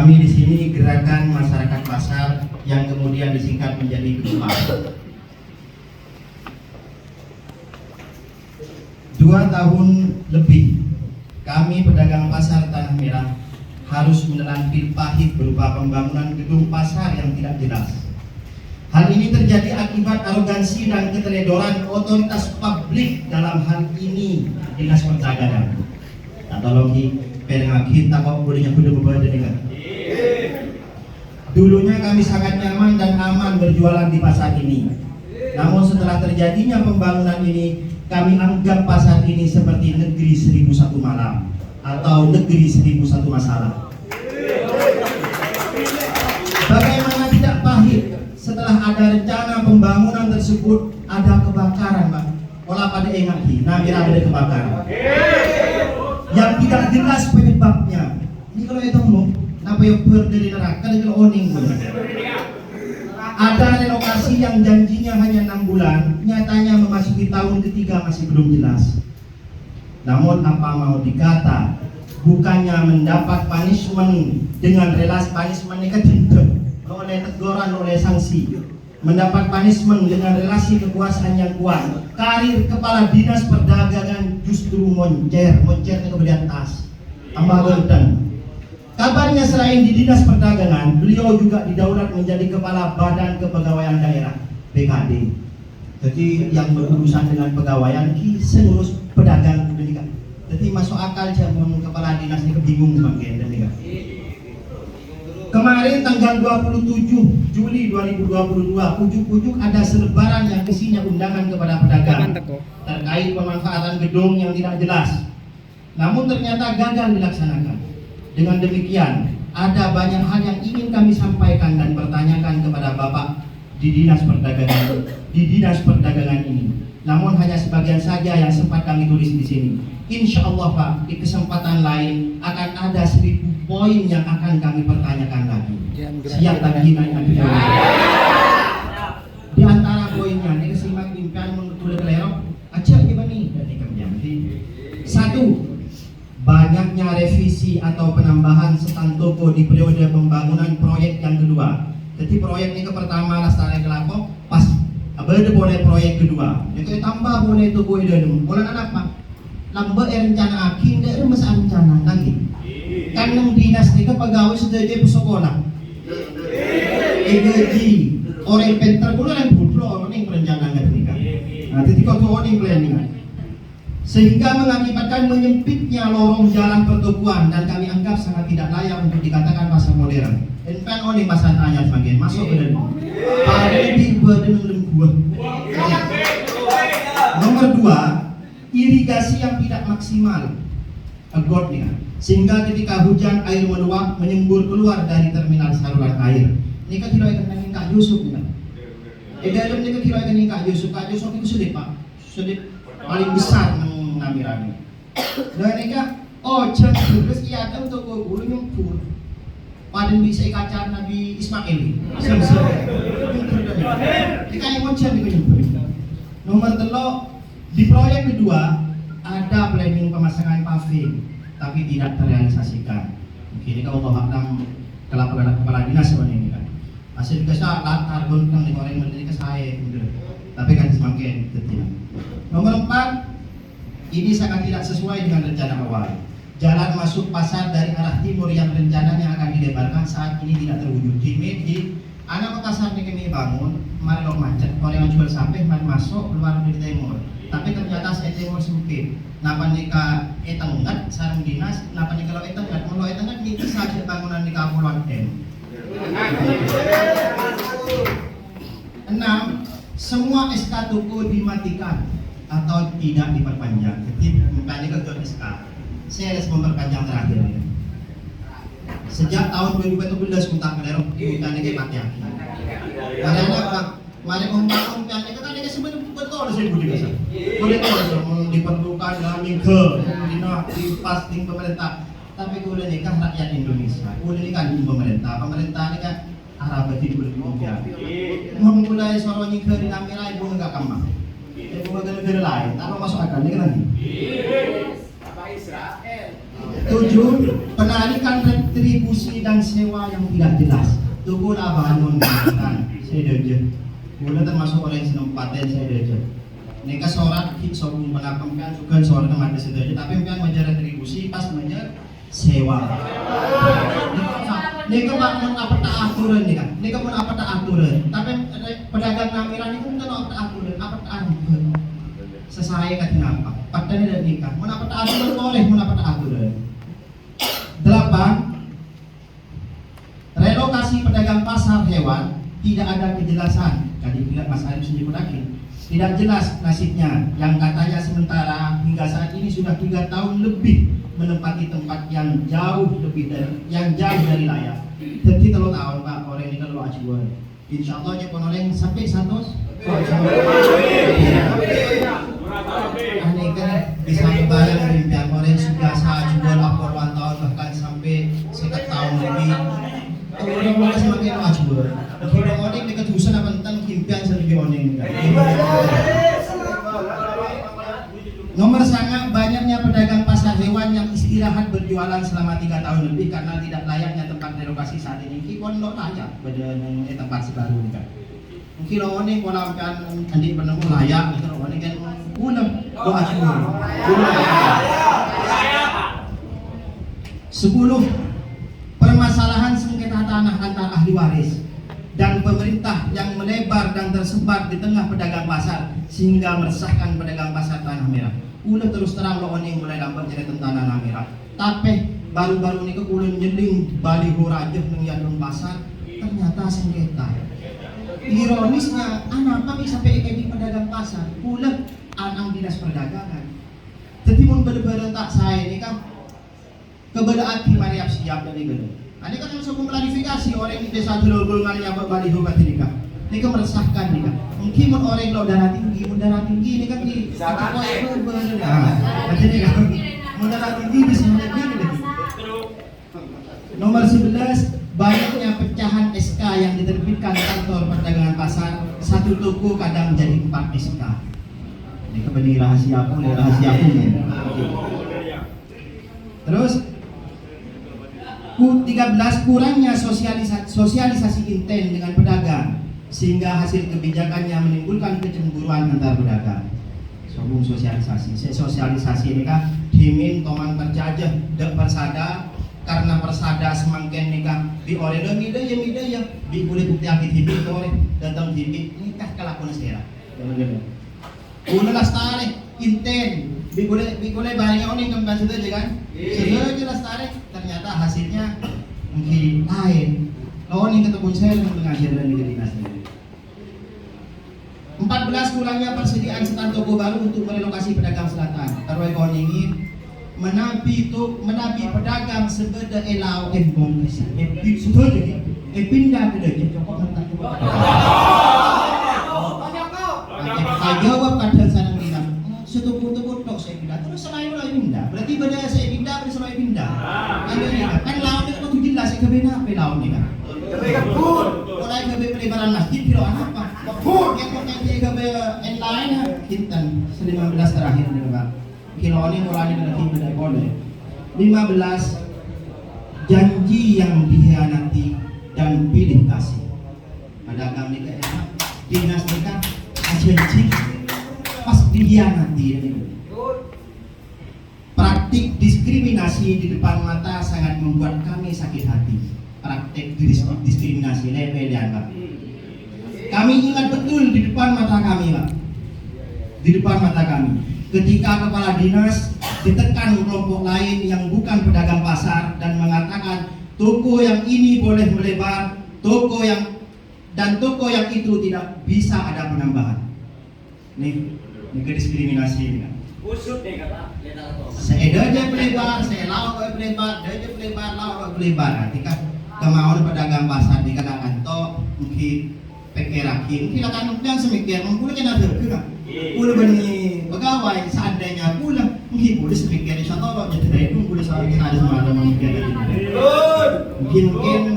Kami di sini Gerakan Masyarakat Pasar yang kemudian disingkat menjadi GEMPAS. 2 tahun lebih kami pedagang pasar Tanah Merah harus menelan pil pahit berupa pembangunan gedung pasar yang tidak jelas. Hal ini terjadi akibat arogansi dan keteledoran otoritas publik, dalam hal ini Dinas Perdagangan. Tolong perengaki tak kok bolehnya kuda berbeda dengan. Dulunya kami sangat nyaman dan aman berjualan di pasar ini. Namun setelah terjadinya pembangunan ini, kami anggap pasar ini seperti negeri 1001 malam atau negeri 1001 masalah. Bagaimana tidak pahit setelah ada rencana pembangunan tersebut ada kebakaran, Pak. Olah pada ingat Namira ada kebakaran yang tidak jelas penyebabnya. Ini kalau itu mau apa yang berdiri neraka dengan oning. Ada relokasi yang janjinya hanya 6 bulan, nyatanya memasuki tahun ketiga masih belum jelas. Namun apa mau dikata, bukannya mendapat punishment dengan relasi punishment ini kan oleh teguran, oleh sanksi, mendapat punishment dengan relasi kekuasaan yang kuat. Karir kepala dinas perdagangan justru moncernya ke atas, tambah ganteng. Kabarnya selain di dinas perdagangan, beliau juga didaulat menjadi kepala Badan Kepegawaian Daerah (BKD). Jadi yang berurusan dengan pegawaian ki seluruh pedagang demikian. Jadi masuk akal jamun kepala dinas ini kebingung semakin demikian. Kemarin tanggal 27 Juli 2022, ujuk-ujuk ada selebaran yang isinya undangan kepada pedagang terkait pemanfaatan gedung yang tidak jelas. Namun ternyata gagal dilaksanakan. Dengan demikian, ada banyak hal yang ingin kami sampaikan dan pertanyakan kepada Bapak di Dinas Perdagangan ini. Namun hanya sebagian saja yang sempat kami tulis di sini. Insya Allah Pak, di kesempatan lain akan ada 1000 poin yang akan kami pertanyakan lagi. Siap lagi nanti. Di antara poinnya, ini kesimak impian menurut kelerok, aja gimana nih dari kerjaan. 1. Banyaknya revisi atau penambahan stand toko di periode pembangunan proyek yang kedua. Jadi proyek ini ke pertama Lestari Kelapa, pas ada boleh proyek kedua. Itu tambah boleh toko itu. Boleh apa? Lambat rencana akhir, tidak ada masa rencana lagi. Kan yang dinas ini pegawai sudah jadi pesokonan. Gaji orang pintar pula yang bodoh orang yang perencanaan nikah. Nah, jadi kau tuh orang planning. Sehingga mengakibatkan menyempitnya lorong jalan pertokoan dan kami anggap sangat tidak layak untuk dikatakan pasar modern. Dan kan oleh pasar ayat semakin masuk ke dalam. Pada di buah. Nomor 2, irigasi yang tidak maksimal. Agotnya. Sehingga ketika hujan air meluap menyembur keluar dari terminal saluran air. Ini kan tidak akan Kak Yusuf kan. Dalam ini kan tidak akan Kak Yusuf itu sulit Pak. Sulit paling besar Namirani. Dan mereka jangan terus iya ada untuk guru nyumpur. Padan bisa ikacan Nabi Ismail. Kita yang mojan di nyumpur. Nomor 3, di proyek kedua ada planning pemasangan paving tapi tidak terrealisasikan. Mungkin kalau Allah alam kepala dinas ini kan. Hasil kesal latar gontang di orang menteri ke saya. Tapi kan semakin tidak. Nomor 4, ini sangat tidak sesuai dengan rencana awal. Jalan masuk pasar dari arah timur yang rencananya akan dilebarkan saat ini tidak terwujud. Di anak pasar ini kami bangun, mari lo macet, orang yang jual sampai mari masuk keluar dari timur. Tapi ternyata saya timur sempit. Napa nikah etengat sarang dinas, napa nikah lo etengat, mau etengat ini saja bangunan di Kapuloan M. 6, semua SK toko dimatikan atau tidak diperpanjang. Jadi makanya ke SK saya harus memperpanjang terakhir ini. Sejak tahun 2014 minta kelerok minta ke pakai. Karena apa? Mari membangun kan itu kan sebenarnya betul sih budi besar. Boleh kalau diperlukan dalam ke di pasting pemerintah. Tapi boleh nikah rakyat Indonesia. Boleh nikah di pemerintah. Pemerintah ini kan Arab itu boleh dimudah. Mau mulai soal nikah di Namira ibu enggak kamar. Ibu negara lain, tanpa masuk akal ini kan lagi. 7, penarikan retribusi retribusi dan sewa yang tidak jelas. Tuku labahan kan, saya deje. Mula termasuk orang yang senang paten saya deje. Neka sorak hit sobung penapam kan juga sorak kemana saja. Tapi kan menjar retribusi pas menjar sewa. Neka bangun apa tak aturan nih kan? Neka pun apa tak aturan. Tapi pedagang namiran itu kan apa tak aturan, apa tak aturan. Sesuai kata apa? Padahal tidak nikah. Mau apa tak aturan boleh, mau apa tak aturan. 8. Relokasi pedagang pasar hewan tidak ada kejelasan. Tadi bilang Mas Arif sendiri pedagang. Tidak jelas nasibnya. Yang katanya sementara hingga saat ini sudah 3 tahun lebih menempati tempat yang jauh dari layak. Jadi kalau tahun Pak orang ini kalau acuan. Insya Allah ya orang sampai 100. Aneh kan bisa bayang rimpian orang sudah saya jual lapor 1 tahun bahkan sampai 1 tahun lebih. Orang mulai semakin maju. Kalau orang dekat usaha apa tentang kimpian selebih orang. Nomor sangat banyaknya pedagang pasar hewan yang istirahat berjualan selama 3 tahun lebih karena tidak layaknya tempat relokasi saat ini. Kita tidak layak pada tempat sebaru kan. Mungkin orang ini kalau kan andi penemu layak, orang ini kan pulang doa syukur. 10. Permasalahan sengketa tanah antar ahli waris dan pemerintah yang melebar dan tersebar di tengah pedagang pasar sehingga meresahkan pedagang pasar Tanah Merah. Udah terus terang lo yang mulai dapat cerita tanah merah. Tapi baru-baru ini kekulen nyeling baliho rajah mengyadong pasar ternyata sengketa. Ironisnya, anak apa bisa PKB pedagang pasar? Pulang anang dinas perdagangan. Jadi mun bener-bener tak saya ini kan keberadaan Himariap siap dari gede. Ini kan langsung klarifikasi orang di desa Telogol ngalinya baliho katika. Ini kan meresahkan nih kan. Mungkin orang lo darah tinggi ini kan di kota itu bener. Jadi kan darah tinggi bisa lebih lagi. Nomor 11, banyaknya pecahan SK yang diterbitkan kantor perdagangan pasar. Satu toko kadang jadi 4 SK. Ini kebenaran rahasia aku. Terus 13, kurangnya sosialisasi intent dengan pedagang sehingga hasil kebijakannya menimbulkan kecemburuan antar pedagang. Sobung sosialisasi ini kan dimin toman terjajah dek persada karena persada semakin nikah di order mida ya di kulit bukti akid hidup ore datang hidup nikah kelakuan sera. Udah lastare intent Bikule barangnya oni kembali situ aja kan? Sebenarnya jelas tarik, ternyata hasilnya mungkin lain. Lawan yang ketemu saya dengan pengajar dan dinas ini. 14, kurangnya persediaan stand toko baru untuk merelokasi pedagang selatan. Terus kawan ini menabi pedagang sebeda elau embong bisa. Sudah jadi. Pindah ke dekat cokok mentah cokok. Jawab kadang sana bilang. Setuku-tuku tok saya pindah, terus selain pindah, berarti beda saya pindah, berarti selain pindah. Kan lawan itu tuh jelas, saya kebena apa lawan ini kan? Kebun. Mulai kebe pelebaran masjid, kilo apa? Kebun. Yang mau nanti kebe yang lain, Kinten 15 terakhir nih pak. Kilo ini mulai dari beda boleh. 15, janji yang dikhianati dan pilih kasih. Pedagang ini enak, dinas mereka janji. Pas dikhianati praktik diskriminasi di depan mata sangat membuat kami sakit hati. Praktik diskriminasi level dianggap. Kami ingat betul di depan mata kami, Pak. Di depan mata kami, ketika kepala dinas ditekan kelompok lain yang bukan pedagang pasar dan mengatakan toko yang ini boleh melebar, toko yang itu tidak bisa ada penambahan. Nih diskriminasi ini kan. Usut nih kata. Saya aja pelebar, saya lawak pelebar, dia aja pelebar, lawak pelebar. Ketika kemauan pedagang pasar dikatakan toh mungkin pekerakin, kita kan yang semikir, mungkin kan ada juga. Boleh bani pegawai seandainya pula mungkin boleh semikir insya Allah jadi dari itu boleh ada semacam memikir. Mungkin